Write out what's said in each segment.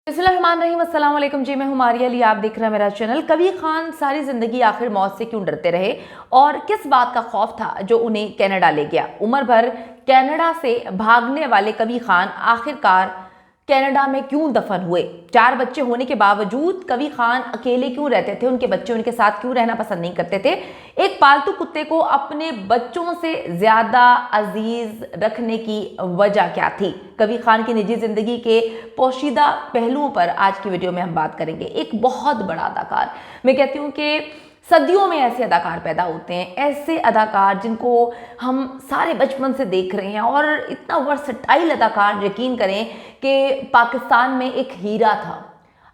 बिस्मिल्लाहिर्रहमानिर्रहीम, अस्सलाम वालेकुम जी। मैं हूं मारिया अली, आप देख रहे हैं मेरा चैनल। कबीर खान सारी ज़िंदगी आखिर मौत से क्यों डरते रहे और किस बात का खौफ था जो उन्हें कनाडा ले गया? उम्र भर कनाडा से भागने वाले कबीर खान आखिरकार कनाडा में क्यों दफन हुए? 4 बच्चे होने के बावजूद कबीर खान अकेले क्यों रहते थे? उनके बच्चे उनके साथ क्यों रहना पसंद नहीं करते थे? एक पालतू कुत्ते को अपने बच्चों से ज्यादा अजीज रखने की वजह क्या थी? कबीर खान की निजी जिंदगी के पोशीदा पहलुओं पर आज की वीडियो में हम बात करेंगे। एक बहुत बड़ा अदाकार, मैं कहती हूँ कि सदियों में ऐसे अदाकार पैदा होते हैं, ऐसे अदाकार जिनको हम सारे बचपन से देख रहे हैं, और इतना वर्सटाइल अदाकार, यकीन करें कि पाकिस्तान में एक हीरा था।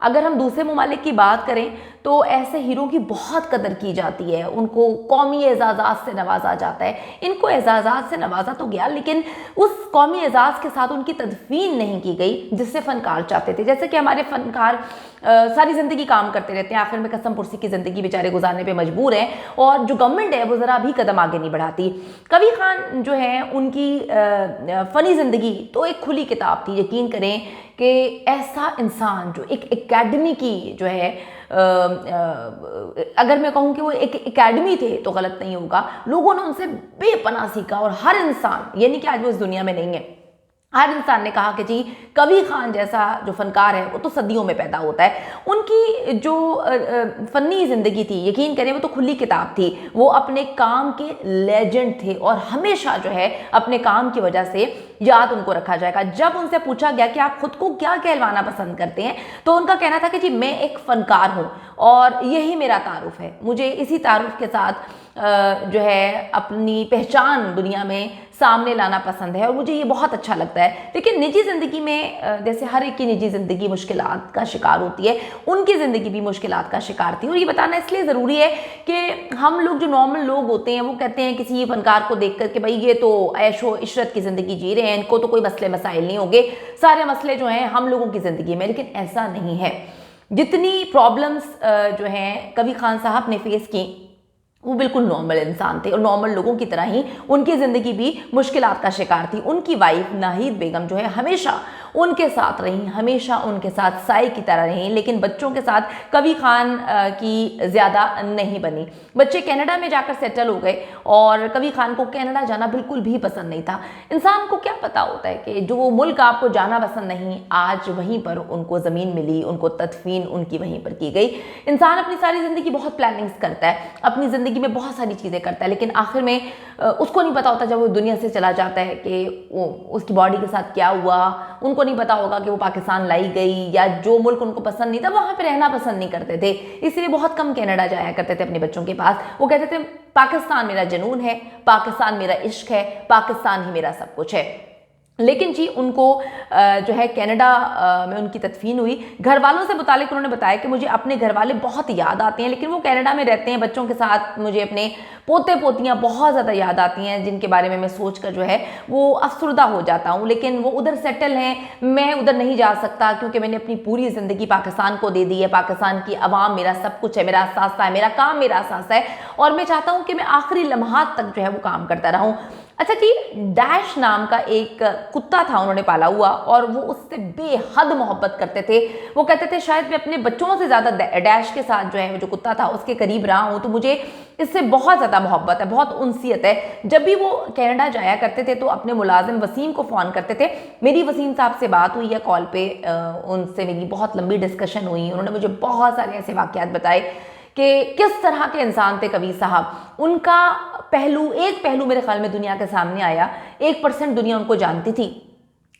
अगर हम दूसरे ममालिक की बात करें तो ऐसे हीरो की बहुत कदर की जाती है, उनको कौमी एजाज़ात से नवाजा जाता है। इनको एजाज़ात से नवाजा तो गया, लेकिन उस कौमी एजाज़ के साथ उनकी तदफीन नहीं की गई जिससे फ़नकार चाहते थे। जैसे कि हमारे फ़नकार सारी ज़िंदगी काम करते रहते हैं, आखिर में कसम पुरसी की ज़िंदगी बेचारे गुजारने पे मजबूर हैं, और जो गवर्नमेंट है वो ज़रा भी कदम आगे नहीं बढ़ाती। कबीर खान जो है, उनकी फ़नी ज़िंदगी तो एक खुली किताब थी। यकीन करें कि ऐसा इंसान जो एक एकेडमी की जो है, अगर मैं कहूँ कि वो एक एकेडमी थे तो गलत नहीं होगा, लोगों ने उनसे बेपनाह सीखा। और हर इंसान, यानी कि आज वो इस दुनिया में नहीं है, हर इंसान ने कहा कि जी कबीर खान जैसा जो फनकार है वो तो सदियों में पैदा होता है। उनकी जो फ़नी ज़िंदगी थी, यकीन करें, वो तो खुली किताब थी। वो अपने काम के लेजेंड थे और हमेशा जो है अपने काम की वजह से याद उनको रखा जाएगा। जब उनसे पूछा गया कि आप खुद को क्या कहलवाना पसंद करते हैं, तो उनका कहना था कि जी मैं एक फ़नकार हूँ और यही मेरा तारुफ है। मुझे इसी तारुफ के साथ जो है अपनी पहचान दुनिया में सामने लाना पसंद है और मुझे ये बहुत अच्छा लगता है। लेकिन निजी ज़िंदगी में जैसे हर एक की निजी ज़िंदगी मुश्किलात का शिकार होती है, उनकी ज़िंदगी भी मुश्किलात का शिकार थी। और ये बताना इसलिए ज़रूरी है कि हम लोग जो नॉर्मल लोग होते हैं वो कहते हैं किसी फनकार को देख कर के भाई ये तो ऐशो इशरत की ज़िंदगी जी रहे हैं, इनको तो कोई मसले मसाइल नहीं होंगे, सारे मसले जो हैं हम लोगों की ज़िंदगी में। लेकिन ऐसा नहीं है। जितनी प्रॉब्लम्स जो हैं कबीर खान साहब ने फेस की, वो बिल्कुल नॉर्मल इंसान थे और नॉर्मल लोगों की तरह ही उनकी ज़िंदगी भी मुश्किलात का शिकार थी। उनकी वाइफ नाहिद बेगम जो है हमेशा उनके साथ रहीं, हमेशा उनके साथ साई की तरह रहीं, लेकिन बच्चों के साथ कबीर खान की ज़्यादा नहीं बनी। बच्चे कनाडा में जाकर सेटल हो गए और कबीर खान को कनाडा जाना बिल्कुल भी पसंद नहीं था। इंसान को क्या पता होता है कि जो मुल्क आपको जाना पसंद नहीं, आज वहीं पर उनको ज़मीन मिली, उनको तदफीन उनकी वहीं पर की गई। इंसान अपनी सारी ज़िंदगी बहुत प्लानिंग्स करता है, अपनी ज़िंदगी में बहुत सारी चीज़ें करता है, लेकिन आखिर में उसको नहीं पता होता जब वो दुनिया से चला जाता है कि उसकी बॉडी के साथ क्या हुआ। उनको नहीं पता होगा कि वो पाकिस्तान लाई गई या जो मुल्क उनको पसंद नहीं था वहाँ पे रहना पसंद नहीं करते थे, इसलिए बहुत कम कनाडा जाया करते थे अपने बच्चों के पास। वो कहते थे पाकिस्तान मेरा जुनून है, पाकिस्तान मेरा इश्क है, पाकिस्तान ही मेरा सब कुछ है। लेकिन जी उनको जो है कनाडा में उनकी तदफीन हुई। घर वालों से मुतालिक उन्होंने बताया कि मुझे अपने घर वाले बहुत याद आते हैं, लेकिन वो कनाडा में रहते हैं बच्चों के साथ, मुझे अपने पोते पोतियाँ बहुत ज़्यादा याद आती हैं जिनके बारे में मैं सोच कर जो है वो अफसरदा हो जाता हूँ। लेकिन वो उधर सेटल हैं, मैं उधर नहीं जा सकता क्योंकि मैंने अपनी पूरी ज़िंदगी पाकिस्तान को दे दी है। पाकिस्तान की आवाम मेरा सब कुछ है, मेरा असासा है, मेरा काम मेरा असासा है, और मैं चाहता हूँ कि मैं आखिरी लम्हात तक जो है वो काम करता रहूँ। अच्छा जी, डैश नाम का एक कुत्ता था उन्होंने पाला हुआ और वो उससे बेहद मोहब्बत करते थे। वो कहते थे शायद मैं अपने बच्चों से ज़्यादा डैश के साथ जो है वो जो कुत्ता था उसके करीब रहा हूँ, तो मुझे इससे बहुत ज़्यादा मोहब्बत है, बहुत उनसियत है। जब भी वो कनाडा जाया करते थे तो अपने मुलाजिम वसीम को फ़ोन करते थे। मेरी वसीम साहब से बात हुई है कॉल पे, उनसे मेरी बहुत लंबी डिस्कशन हुई। उन्होंने मुझे बहुत सारे ऐसे वाक़यात बताए कि किस तरह के इंसान थे कबीर साहब। उनका एक पहलू मेरे ख्याल में दुनिया के सामने आया। 1% दुनिया उनको जानती थी,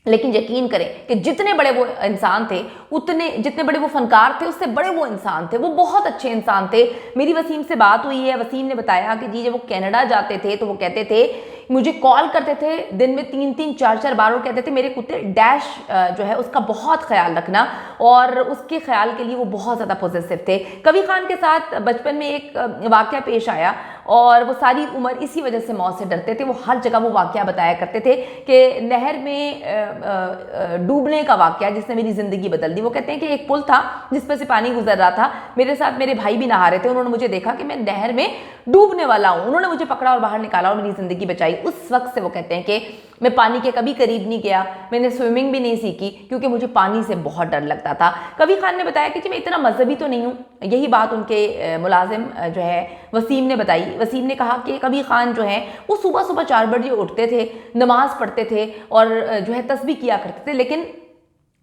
लेकिन यकीन करें कि जितने बड़े वो इंसान थे, जितने बड़े वो फनकार थे, उससे बड़े वो इंसान थे। वो बहुत अच्छे इंसान थे। मेरी वसीम से बात हुई है, वसीम ने बताया कि जी जब वो कनाडा जाते थे तो वो कहते थे, मुझे कॉल करते थे दिन में 3-3 4-4 बार, और कहते थे मेरे कुत्ते डैश जो है उसका बहुत ख्याल रखना, और उसके ख्याल के लिए वो बहुत ज़्यादा पॉजिटिव थे। कबीर खान के साथ बचपन में एक वाक़या पेश आया और वो सारी उम्र इसी वजह से मौत से डरते थे। वो हर जगह वो वाक़या बताया करते थे कि नहर में डूबने का वाक़या जिसने मेरी ज़िंदगी बदल दी। वो कहते हैं कि एक पुल था जिस पर से पानी गुजर रहा था, मेरे साथ मेरे भाई भी नहा रहे थे, उन्होंने मुझे देखा कि मैं नहर में डूबने वाला हूँ, उन्होंने मुझे पकड़ा और बाहर निकाला और मेरी ज़िंदगी बचाई। उस वक्त से वो कहते हैं कि मैं पानी के कभी करीब नहीं गया, मैंने स्विमिंग भी नहीं सीखी क्योंकि मुझे पानी से बहुत डर लगता था। कवी खान ने बताया कि जी मैं इतना मजहबी तो नहीं हूँ। यही बात उनके मुलाजिम जो है वसीम ने बताई। वसीम ने कहा कि कवी खान जो है वो सुबह सुबह 4 बजे उठते थे, नमाज पढ़ते थे और जो है तस्बीह किया करते थे, लेकिन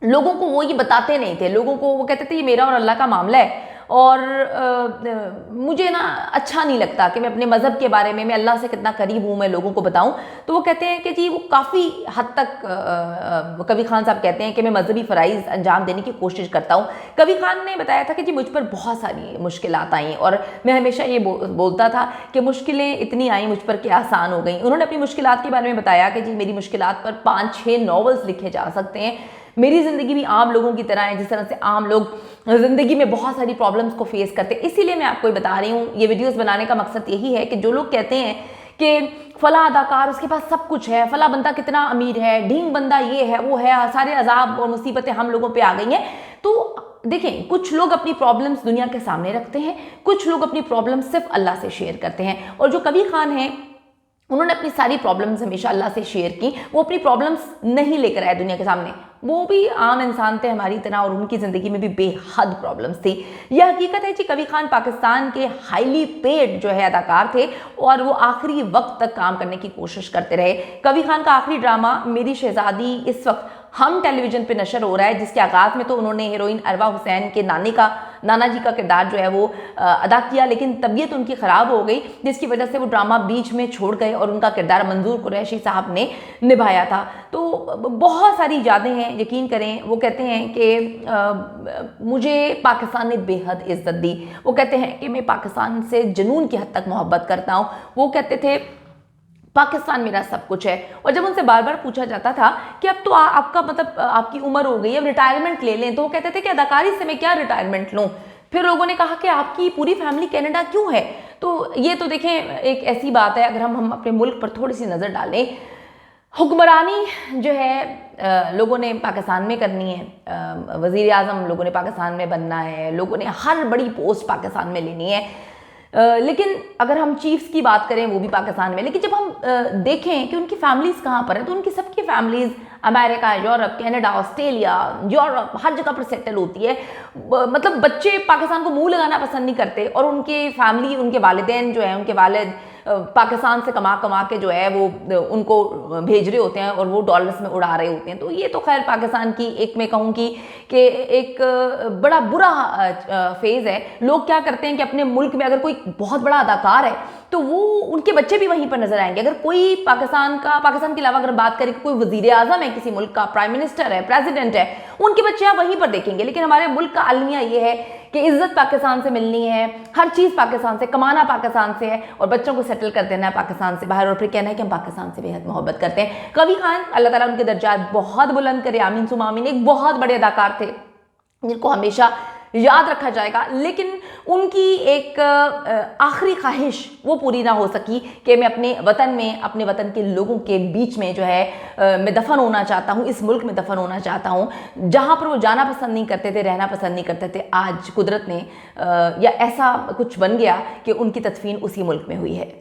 लोगों को वो ये बताते नहीं थे। लोगों को वो कहते थे ये मेरा और अल्लाह का मामला है और मुझे ना अच्छा नहीं लगता कि मैं अपने मज़हब के बारे में, मैं अल्लाह से कितना करीब हूँ, मैं लोगों को बताऊँ। तो वो कहते हैं कि जी वो काफ़ी हद तक कवी खान साहब कहते हैं कि मैं मजहबी फ़राइज़ अंजाम देने की कोशिश करता हूँ। कवी खान ने बताया था कि जी मुझ पर बहुत सारी मुश्किलात आई और मैं हमेशा ये बोलता था कि मुश्किलें इतनी आई मुझ पर कि आसान हो गई। उन्होंने अपनी मुश्किलात के बारे में बताया कि जी मेरी मुश्किलात पर 5-6 नॉवेल्स लिखे जा सकते हैं। मेरी ज़िंदगी भी आम लोगों की तरह है, जिस तरह से आम लोग ज़िंदगी में बहुत सारी प्रॉब्लम्स को फेस करते हैं। इसीलिए मैं आपको ये बता रही हूँ, ये वीडियोस बनाने का मकसद यही है कि जो लोग कहते हैं कि फला अदाकार उसके पास सब कुछ है, फला बंदा कितना अमीर है, ढींग बंदा ये है वो है, सारे अजाब और मुसीबतें हम लोगों पे आ गई हैं, तो देखें कुछ लोग अपनी प्रॉब्लम्स दुनिया के सामने रखते हैं, कुछ लोग अपनी प्रॉब्लम्स सिर्फ अल्लाह से शेयर करते हैं। और जो कवी खान हैं उन्होंने अपनी सारी प्रॉब्लम्स हमेशा अल्लाह से शेयर की। वो अपनी प्रॉब्लम्स नहीं लेकर आए दुनिया के सामने, वो भी आम इंसान थे हमारी तरह और उनकी ज़िंदगी में भी बेहद प्रॉब्लम्स थी। यह हकीकत है कि कवी खान पाकिस्तान के हाईली पेड जो है अदाकार थे और वो आखिरी वक्त तक काम करने की कोशिश करते रहे। कवी खान का आखिरी ड्रामा मेरी शहजादी इस वक्त हम टेलीविजन पे नशर हो रहा है, जिसके आगाज़ में तो उन्होंने हीरोइन अरवा हुसैन के नाना जी का किरदार जो है वो अदा किया, लेकिन तबीयत उनकी ख़राब हो गई जिसकी वजह से वो ड्रामा बीच में छोड़ गए और उनका किरदार मंजूर कुरैशी साहब ने निभाया था। तो बहुत सारी यादें हैं, यकीन करें। वो कहते हैं कि मुझे पाकिस्तान ने बेहद इज्जत दी। वो कहते हैं कि मैं पाकिस्तान से जुनून की हद तक मोहब्बत करता हूँ। वो कहते थे पाकिस्तान मेरा सब कुछ है। और जब उनसे बार बार पूछा जाता था कि अब तो आपका मतलब आपकी उम्र हो गई है, अब रिटायरमेंट ले लें, तो वो कहते थे कि अदाकारी से मैं क्या रिटायरमेंट लूँ। फिर लोगों ने कहा कि आपकी पूरी फैमिली कनाडा क्यों है। तो ये तो देखें एक ऐसी बात है, अगर हम अपने मुल्क पर थोड़ी सी नज़र डालें, हुक्मरानी जो है लोगों ने पाकिस्तान में करनी है, वज़ीर आज़म लोगों ने पाकिस्तान में बनना है, लोगों ने हर बड़ी पोस्ट पाकिस्तान में लेनी है, लेकिन अगर हम चीफ्स की बात करें वो भी पाकिस्तान में। लेकिन जब हम देखें कि उनकी फैमिलीज़ कहाँ पर है, तो उनकी सबकी families America, Europe, Canada, Australia, Europe हर जगह पर सेटल होती है। मतलब बच्चे पाकिस्तान को मुंह लगाना पसंद नहीं करते और उनकी फैमिली, उनके वालिदैन जो है, उनके वालिद पाकिस्तान से कमा कमा के जो है वो उनको भेज रहे होते हैं और वो डॉलर्स में उड़ा रहे होते हैं। तो ये तो खैर पाकिस्तान की एक मैं कहूँगी कि एक बड़ा बुरा फेज़ है। लोग क्या करते हैं कि अपने मुल्क में अगर कोई बहुत बड़ा अदाकार है तो वो उनके बच्चे भी वहीं पर नजर आएंगे। अगर कोई पाकिस्तान के अलावा अगर बात करें कि कोई वजीर आज़म है किसी मुल्क का, प्राइम मिनिस्टर है, प्रेसिडेंट है, उनके बच्चे आप वहीं पर देखेंगे। लेकिन हमारे मुल्क का अलमिया ये है कि इज्जत पाकिस्तान से मिलनी है, हर चीज़ पाकिस्तान से, कमाना पाकिस्तान से है और बच्चों को सेटल कर देना है पाकिस्तान से बाहर, और फिर कहना है कि हम पाकिस्तान से बेहद मोहब्बत करते हैं। कवी खान अल्लाह ताला उनके दर्जात बहुत बुलंद करे, आमीन सुमा आमीन, एक बहुत बड़े अदाकार थे जिनको हमेशा याद रखा जाएगा। लेकिन उनकी एक आखिरी ख्वाहिश वो पूरी ना हो सकी कि मैं अपने वतन में, अपने वतन के लोगों के बीच में जो है मैं दफन होना चाहता हूँ, इस मुल्क में दफन होना चाहता हूँ जहाँ पर वो जाना पसंद नहीं करते थे, रहना पसंद नहीं करते थे। आज कुदरत ने या ऐसा कुछ बन गया कि उनकी तदफीन उसी मुल्क में हुई है।